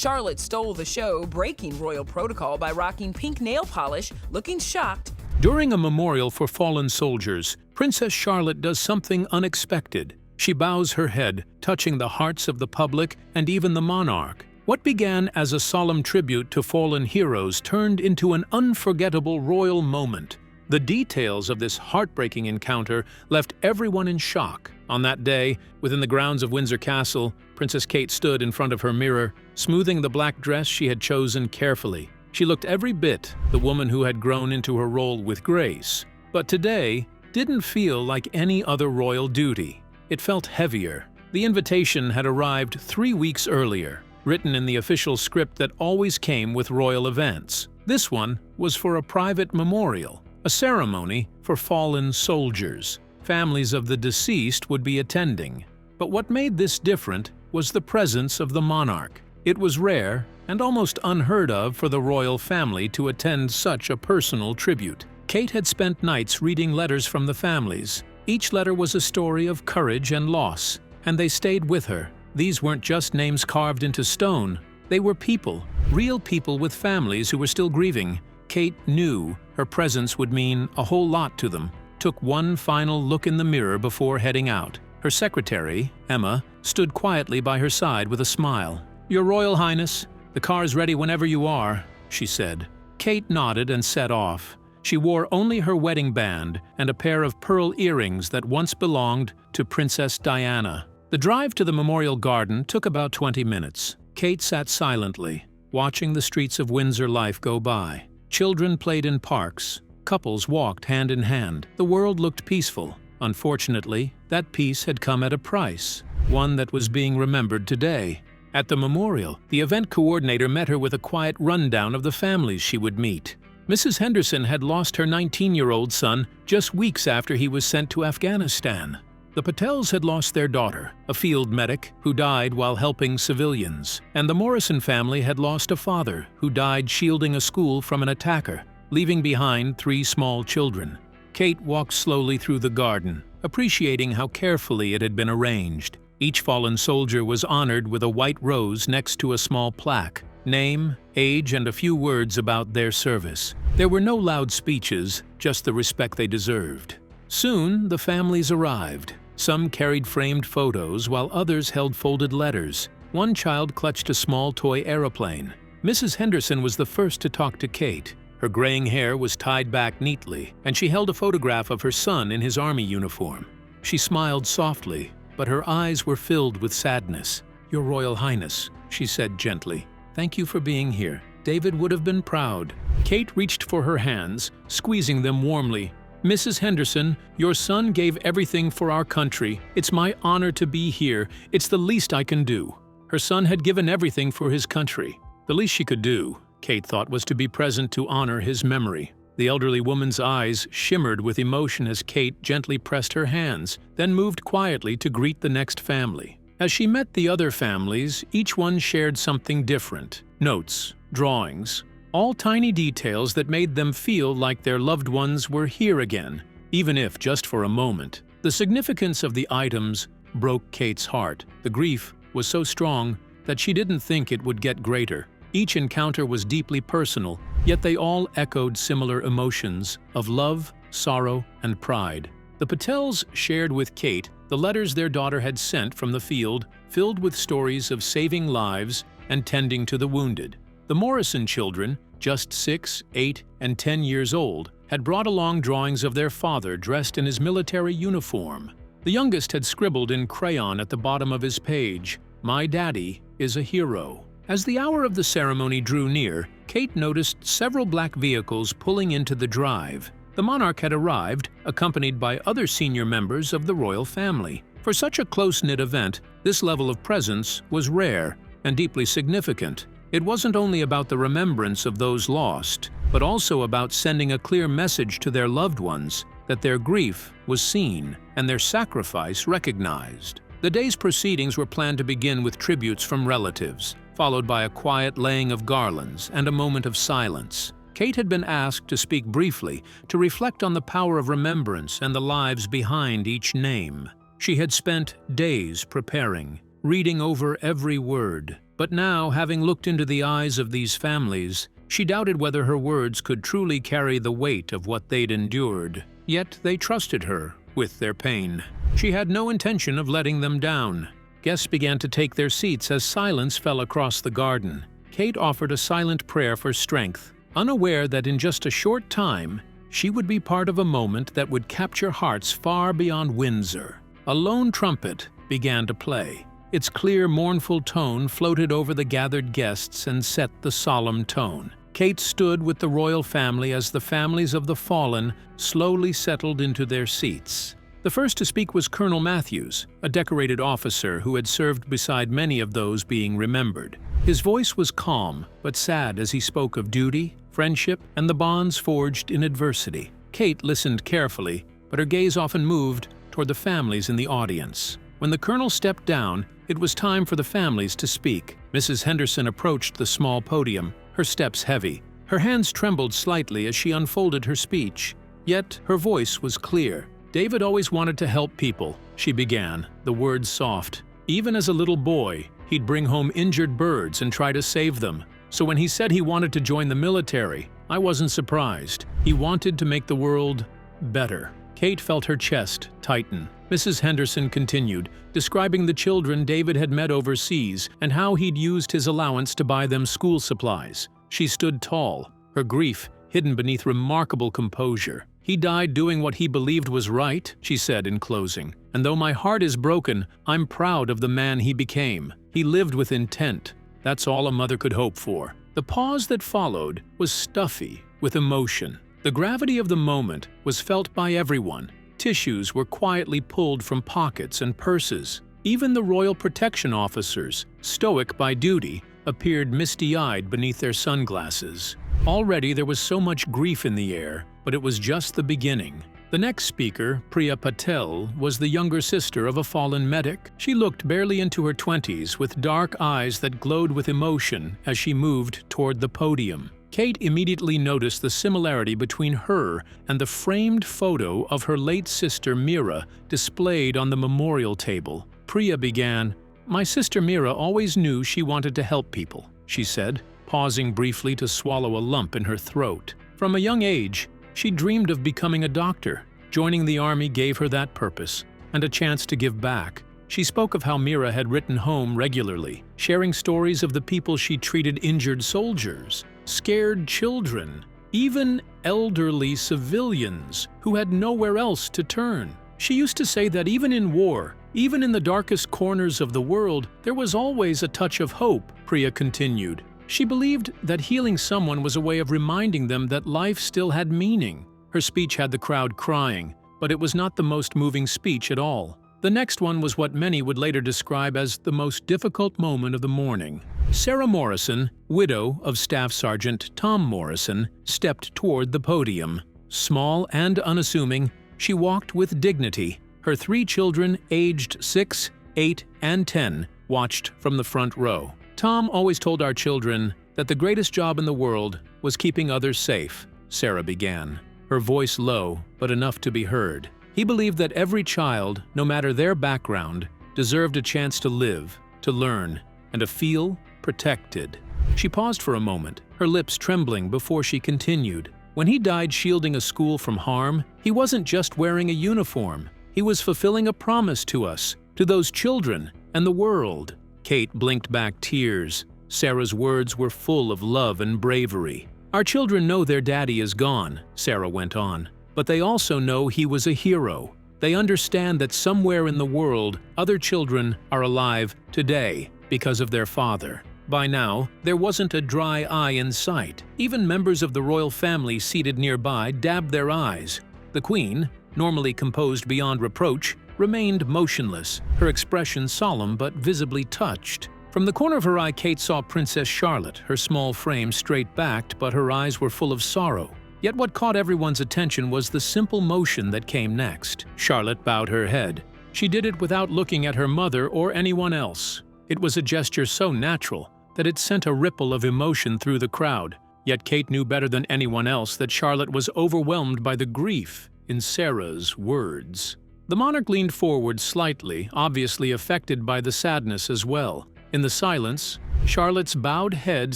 Charlotte stole the show, breaking royal protocol by rocking pink nail polish, looking shocked. During a memorial for fallen soldiers, Princess Charlotte does something unexpected. She bows her head, touching the hearts of the public and even the monarch. What began as a solemn tribute to fallen heroes turned into an unforgettable royal moment. The details of this heartbreaking encounter left everyone in shock. On that day, within the grounds of Windsor Castle, Princess Kate stood in front of her mirror, smoothing the black dress she had chosen carefully. She looked every bit the woman who had grown into her role with grace. But today didn't feel like any other royal duty. It felt heavier. The invitation had arrived 3 weeks earlier, written in the official script that always came with royal events. This one was for a private memorial, a ceremony for fallen soldiers. Families of the deceased would be attending. But what made this different was the presence of the monarch. It was rare and almost unheard of for the royal family to attend such a personal tribute. Kate had spent nights reading letters from the families. Each letter was a story of courage and loss, and they stayed with her. These weren't just names carved into stone. They were people, real people with families who were still grieving. Kate knew her presence would mean a whole lot to them. Took one final look in the mirror before heading out. Her secretary, Emma, stood quietly by her side with a smile. "Your Royal Highness, the car's ready whenever you are," she said. Kate nodded and set off. She wore only her wedding band and a pair of pearl earrings that once belonged to Princess Diana. The drive to the memorial garden took about 20 minutes. Kate sat silently, watching the streets of Windsor life go by. Children played in parks. Couples walked hand in hand. The world looked peaceful. Unfortunately, that peace had come at a price, one that was being remembered today. At the memorial, the event coordinator met her with a quiet rundown of the families she would meet. Mrs. Henderson had lost her 19-year-old son just weeks after he was sent to Afghanistan. The Patels had lost their daughter, a field medic who died while helping civilians. And the Morrison family had lost a father who died shielding a school from an attacker, leaving behind 3 small children. Kate walked slowly through the garden, appreciating how carefully it had been arranged. Each fallen soldier was honored with a white rose next to a small plaque, name, age, and a few words about their service. There were no loud speeches, just the respect they deserved. Soon, the families arrived. Some carried framed photos, while others held folded letters. One child clutched a small toy aeroplane. Mrs. Henderson was the first to talk to Kate. Her graying hair was tied back neatly, and she held a photograph of her son in his army uniform. She smiled softly, but her eyes were filled with sadness. "Your Royal Highness," she said gently, "thank you for being here. David would have been proud." Kate reached for her hands, squeezing them warmly. "Mrs. Henderson, your son gave everything for our country. It's my honor to be here. It's the least I can do." Her son had given everything for his country. The least she could do, Kate thought, was to be present to honor his memory. The elderly woman's eyes shimmered with emotion as Kate gently pressed her hands, then moved quietly to greet the next family. As she met the other families, each one shared something different. Notes, drawings, all tiny details that made them feel like their loved ones were here again, even if just for a moment. The significance of the items broke Kate's heart. The grief was so strong that she didn't think it would get greater. Each encounter was deeply personal, yet they all echoed similar emotions of love, sorrow, and pride. The Patels shared with Kate the letters their daughter had sent from the field, filled with stories of saving lives and tending to the wounded. The Morrison children, just 6, 8, and 10 years old, had brought along drawings of their father dressed in his military uniform. The youngest had scribbled in crayon at the bottom of his page, "My daddy is a hero." As the hour of the ceremony drew near, Kate noticed several black vehicles pulling into the drive. The monarch had arrived, accompanied by other senior members of the royal family. For such a close-knit event, this level of presence was rare and deeply significant. It wasn't only about the remembrance of those lost, but also about sending a clear message to their loved ones that their grief was seen and their sacrifice recognized. The day's proceedings were planned to begin with tributes from relatives, followed by a quiet laying of garlands and a moment of silence. Kate had been asked to speak briefly, to reflect on the power of remembrance and the lives behind each name. She had spent days preparing, reading over every word. But now, having looked into the eyes of these families, she doubted whether her words could truly carry the weight of what they'd endured. Yet they trusted her with their pain. She had no intention of letting them down. Guests began to take their seats as silence fell across the garden. Kate offered a silent prayer for strength, unaware that in just a short time, she would be part of a moment that would capture hearts far beyond Windsor. A lone trumpet began to play. Its clear, mournful tone floated over the gathered guests and set the solemn tone. Kate stood with the royal family as the families of the fallen slowly settled into their seats. The first to speak was Colonel Matthews, a decorated officer who had served beside many of those being remembered. His voice was calm but sad as he spoke of duty, friendship, and the bonds forged in adversity. Kate listened carefully, but her gaze often moved toward the families in the audience. When the colonel stepped down, it was time for the families to speak. Mrs. Henderson approached the small podium, her steps heavy. Her hands trembled slightly as she unfolded her speech, yet her voice was clear. "David always wanted to help people," she began, the words soft. "Even as a little boy, he'd bring home injured birds and try to save them. So when he said he wanted to join the military, I wasn't surprised. He wanted to make the world better." Kate felt her chest tighten. Mrs. Henderson continued, describing the children David had met overseas and how he'd used his allowance to buy them school supplies. She stood tall, her grief hidden beneath remarkable composure. "He died doing what he believed was right," she said in closing. "And though my heart is broken, I'm proud of the man he became. He lived with intent. That's all a mother could hope for." The pause that followed was stuffy with emotion. The gravity of the moment was felt by everyone. Tissues were quietly pulled from pockets and purses. Even the royal protection officers, stoic by duty, appeared misty-eyed beneath their sunglasses. Already there was so much grief in the air, but it was just the beginning. The next speaker, Priya Patel, was the younger sister of a fallen medic. She looked barely into her 20s with dark eyes that glowed with emotion as she moved toward the podium. Kate immediately noticed the similarity between her and the framed photo of her late sister Mira displayed on the memorial table. Priya began, "My sister Mira always knew she wanted to help people," she said, pausing briefly to swallow a lump in her throat. From a young age, she dreamed of becoming a doctor. Joining the army gave her that purpose and a chance to give back. She spoke of how Mira had written home regularly, sharing stories of the people she treated: injured soldiers, scared children, even elderly civilians who had nowhere else to turn. She used to say that even in war, even in the darkest corners of the world, there was always a touch of hope, Priya continued. She believed that healing someone was a way of reminding them that life still had meaning. Her speech had the crowd crying, but it was not the most moving speech at all. The next one was what many would later describe as the most difficult moment of the morning. Sarah Morrison, widow of Staff Sergeant Tom Morrison, stepped toward the podium. Small and unassuming, she walked with dignity. Her 3 children, aged 6, 8, and 10, watched from the front row. "Tom always told our children that the greatest job in the world was keeping others safe," Sarah began, her voice low but enough to be heard. "He believed that every child, no matter their background, deserved a chance to live, to learn, and to feel protected." She paused for a moment, her lips trembling before she continued. "When he died shielding a school from harm, he wasn't just wearing a uniform. He was fulfilling a promise to us, to those children, and the world." Kate blinked back tears. Sarah's words were full of love and bravery. "Our children know their daddy is gone," Sarah went on, "but they also know he was a hero. They understand that somewhere in the world, other children are alive today because of their father." By now, there wasn't a dry eye in sight. Even members of the royal family seated nearby dabbed their eyes. The Queen, normally composed beyond reproach, remained motionless, her expression solemn but visibly touched. From the corner of her eye, Kate saw Princess Charlotte, her small frame straight-backed, but her eyes were full of sorrow. Yet what caught everyone's attention was the simple motion that came next. Charlotte bowed her head. She did it without looking at her mother or anyone else. It was a gesture so natural that it sent a ripple of emotion through the crowd. Yet Kate knew better than anyone else that Charlotte was overwhelmed by the grief in Sarah's words. The monarch leaned forward slightly, obviously affected by the sadness as well. In the silence, Charlotte's bowed head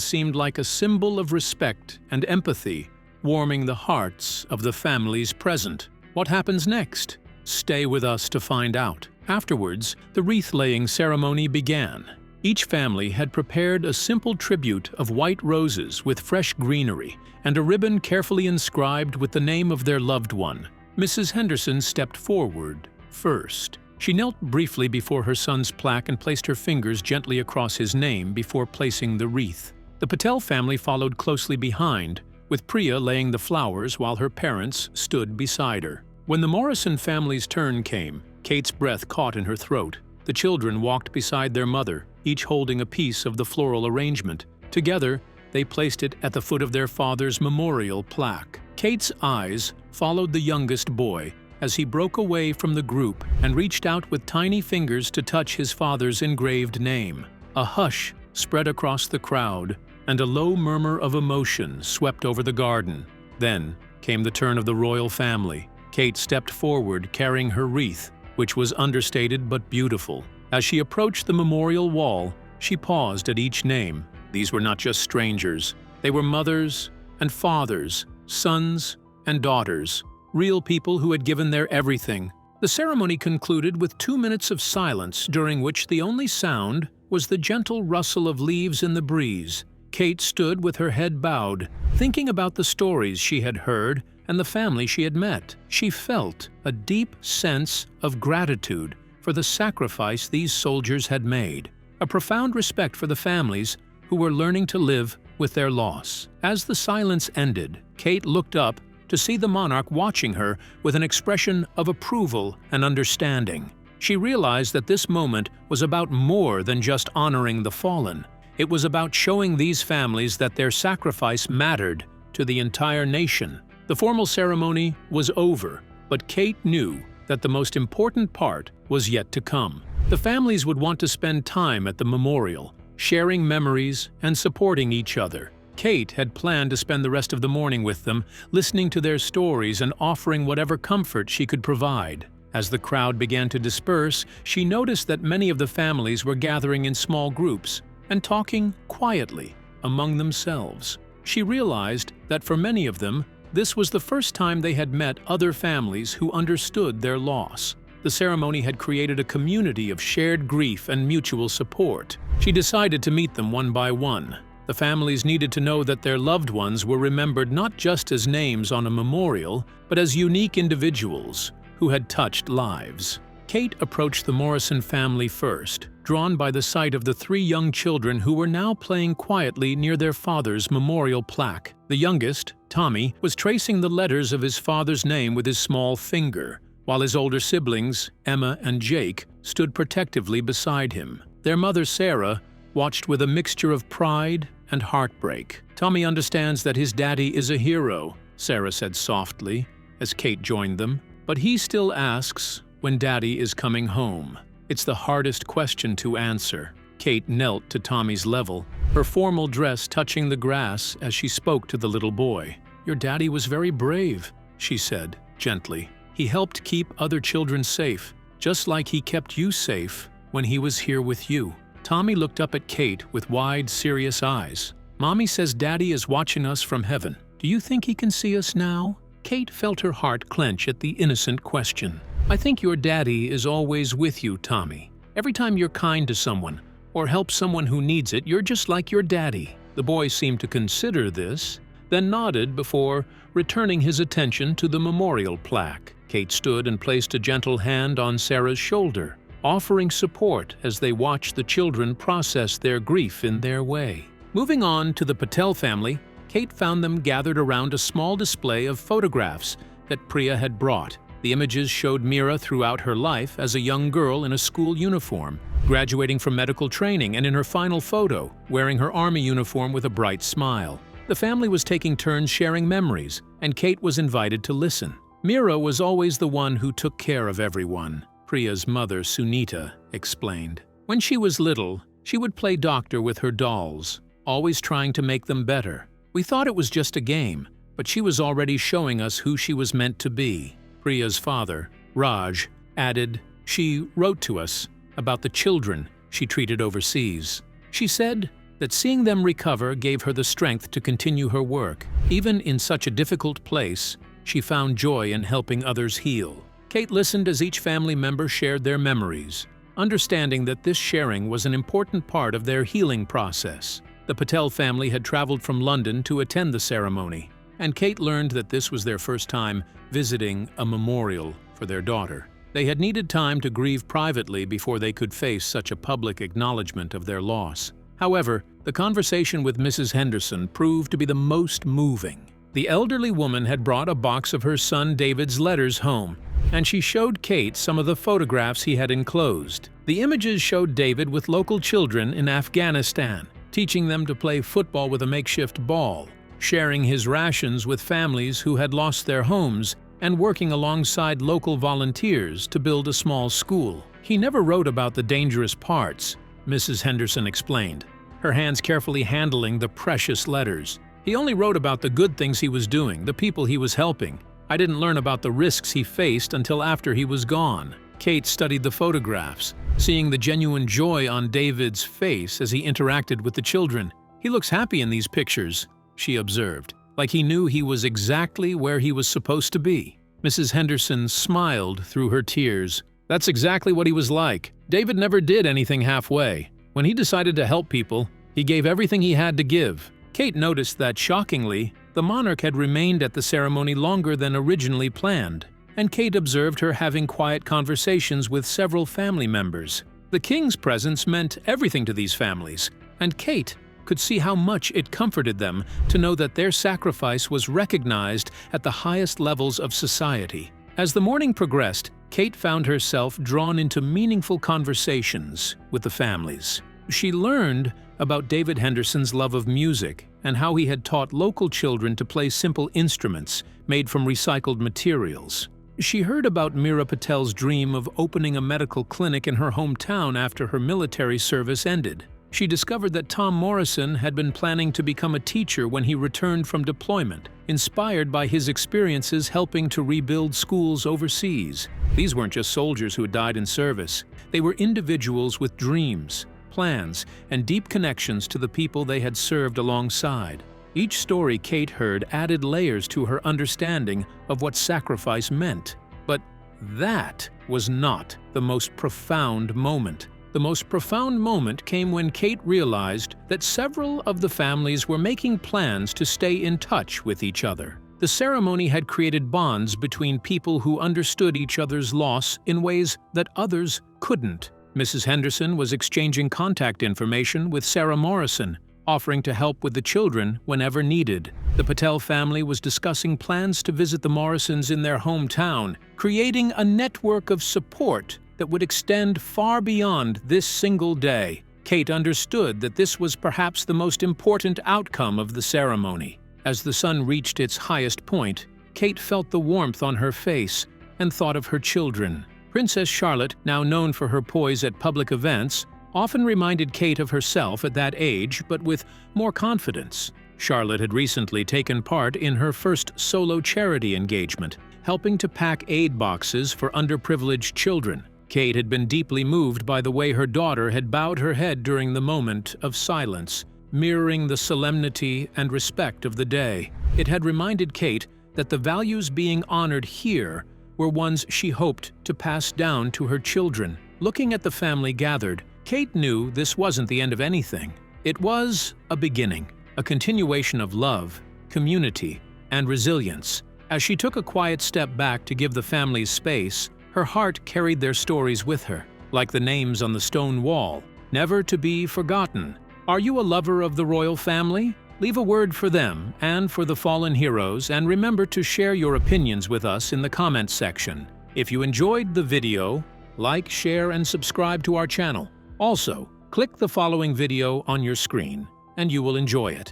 seemed like a symbol of respect and empathy, warming the hearts of the families present. What happens next? Stay with us to find out. Afterwards, the wreath-laying ceremony began. Each family had prepared a simple tribute of white roses with fresh greenery and a ribbon carefully inscribed with the name of their loved one. Mrs. Henderson stepped forward first. She knelt briefly before her son's plaque and placed her fingers gently across his name before placing the wreath. The Patel family followed closely behind, with Priya laying the flowers while her parents stood beside her. When the Morrison family's turn came, Kate's breath caught in her throat. The children walked beside their mother, each holding a piece of the floral arrangement. Together, they placed it at the foot of their father's memorial plaque. Kate's eyes followed the youngest boy as he broke away from the group and reached out with tiny fingers to touch his father's engraved name. A hush spread across the crowd, and a low murmur of emotion swept over the garden. Then came the turn of the royal family. Kate stepped forward carrying her wreath, which was understated but beautiful. As she approached the memorial wall, she paused at each name. These were not just strangers. They were mothers and fathers, sons and daughters, real people who had given their everything. The ceremony concluded with 2 minutes of silence, during which the only sound was the gentle rustle of leaves in the breeze. Kate stood with her head bowed, thinking about the stories she had heard and the family she had met. She felt a deep sense of gratitude for the sacrifice these soldiers had made, a profound respect for the families who were learning to live with their loss. As the silence ended, Kate looked up to see the monarch watching her with an expression of approval and understanding. She realized that this moment was about more than just honoring the fallen. It was about showing these families that their sacrifice mattered to the entire nation. The formal ceremony was over, but Kate knew that the most important part was yet to come. The families would want to spend time at the memorial, sharing memories and supporting each other. Kate had planned to spend the rest of the morning with them, listening to their stories and offering whatever comfort she could provide. As the crowd began to disperse, she noticed that many of the families were gathering in small groups and talking quietly among themselves. She realized that for many of them, this was the first time they had met other families who understood their loss. The ceremony had created a community of shared grief and mutual support. She decided to meet them one by one. The families needed to know that their loved ones were remembered not just as names on a memorial, but as unique individuals who had touched lives. Kate approached the Morrison family first, drawn by the sight of the 3 young children who were now playing quietly near their father's memorial plaque. The youngest, Tommy, was tracing the letters of his father's name with his small finger, while his older siblings, Emma and Jake, stood protectively beside him. Their mother, Sarah, watched with a mixture of pride and heartbreak. "Tommy understands that his daddy is a hero," Sarah said softly as Kate joined them. "But he still asks when daddy is coming home. It's the hardest question to answer." Kate knelt to Tommy's level, her formal dress touching the grass as she spoke to the little boy. "Your daddy was very brave," she said gently. "He helped keep other children safe, just like he kept you safe when he was here with you." Tommy looked up at Kate with wide, serious eyes. "Mommy says Daddy is watching us from heaven. Do you think he can see us now?" Kate felt her heart clench at the innocent question. "I think your daddy is always with you, Tommy. Every time you're kind to someone or help someone who needs it, you're just like your daddy." The boy seemed to consider this, then nodded before returning his attention to the memorial plaque. Kate stood and placed a gentle hand on Sarah's shoulder, offering support as they watched the children process their grief in their way. Moving on to the Patel family, Kate found them gathered around a small display of photographs that Priya had brought. The images showed Meera throughout her life as a young girl in a school uniform, graduating from medical training, and in her final photo, wearing her army uniform with a bright smile. The family was taking turns sharing memories, and Kate was invited to listen. Meera was always the one who took care of everyone, Priya's mother, Sunita, explained. When she was little, she would play doctor with her dolls, always trying to make them better. We thought it was just a game, but she was already showing us who she was meant to be. Priya's father, Raj, added, "She wrote to us about the children she treated overseas. She said that seeing them recover gave her the strength to continue her work. Even in such a difficult place, she found joy in helping others heal." Kate listened as each family member shared their memories, understanding that this sharing was an important part of their healing process. The Patel family had traveled from London to attend the ceremony, and Kate learned that this was their first time visiting a memorial for their daughter. They had needed time to grieve privately before they could face such a public acknowledgement of their loss. However, the conversation with Mrs. Henderson proved to be the most moving. The elderly woman had brought a box of her son David's letters home, and she showed Kate some of the photographs he had enclosed. The images showed David with local children in Afghanistan, teaching them to play football with a makeshift ball, sharing his rations with families who had lost their homes, and working alongside local volunteers to build a small school. "He never wrote about the dangerous parts," Mrs. Henderson explained, her hands carefully handling the precious letters. "He only wrote about the good things he was doing, the people he was helping. I didn't learn about the risks he faced until after he was gone." Kate studied the photographs, seeing the genuine joy on David's face as he interacted with the children. "He looks happy in these pictures," she observed, like he knew he was exactly where he was supposed to be. Mrs. Henderson smiled through her tears. "That's exactly what he was like. David never did anything halfway. When he decided to help people, he gave everything he had to give." Kate noticed that, shockingly, the monarch had remained at the ceremony longer than originally planned, and Kate observed her having quiet conversations with several family members. The king's presence meant everything to these families, and Kate could see how much it comforted them to know that their sacrifice was recognized at the highest levels of society. As the morning progressed, Kate found herself drawn into meaningful conversations with the families. She learned about David Henderson's love of music and how he had taught local children to play simple instruments made from recycled materials. She heard about Mira Patel's dream of opening a medical clinic in her hometown after her military service ended. She discovered that Tom Morrison had been planning to become a teacher when he returned from deployment, inspired by his experiences helping to rebuild schools overseas. These weren't just soldiers who had died in service. They were individuals with dreams, plans, and deep connections to the people they had served alongside. Each story Kate heard added layers to her understanding of what sacrifice meant. But that was not the most profound moment. The most profound moment came when Kate realized that several of the families were making plans to stay in touch with each other. The ceremony had created bonds between people who understood each other's loss in ways that others couldn't. Mrs. Henderson was exchanging contact information with Sarah Morrison, offering to help with the children whenever needed. The Patel family was discussing plans to visit the Morrisons in their hometown, creating a network of support that would extend far beyond this single day. Kate understood that this was perhaps the most important outcome of the ceremony. As the sun reached its highest point, Kate felt the warmth on her face and thought of her children. Princess Charlotte, now known for her poise at public events, often reminded Kate of herself at that age, but with more confidence. Charlotte had recently taken part in her first solo charity engagement, helping to pack aid boxes for underprivileged children. Kate had been deeply moved by the way her daughter had bowed her head during the moment of silence, mirroring the solemnity and respect of the day. It had reminded Kate that the values being honored here were ones she hoped to pass down to her children. Looking at the family gathered, Kate knew this wasn't the end of anything. It was a beginning, a continuation of love, community, and resilience. As she took a quiet step back to give the families space, her heart carried their stories with her, like the names on the stone wall, never to be forgotten. Are you a lover of the royal family? Leave a word for them and for the fallen heroes, and remember to share your opinions with us in the comments section. If you enjoyed the video, like, share, and subscribe to our channel. Also, click the following video on your screen, and you will enjoy it.